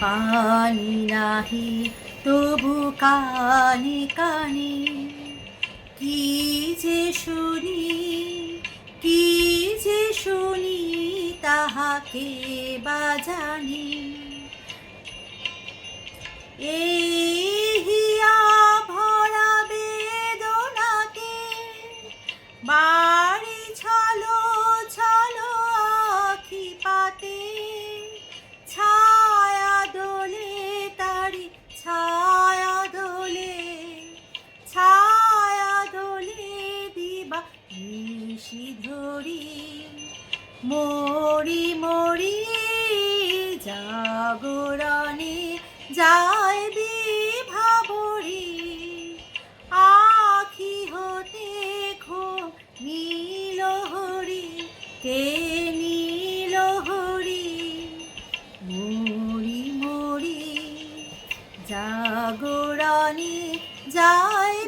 বাণী নাহি তবু কানে কানে কি যে শুনি, কি যে শুনি তাহাকে বা জানি। এই হিয়া ভরা বেদনাকে বাড়ি ছলো ছলো আখি পাতে, ছায়া দোলে তারি ছায়া দোলে, ছায়া দোলে দিবা নিশি ধরি। মরি মরি জাগরণে যায় বিভাবরী, আখি হতে ঘুম নীল হরি, কে নীল হরি। মরি মরি জাগরণে যায়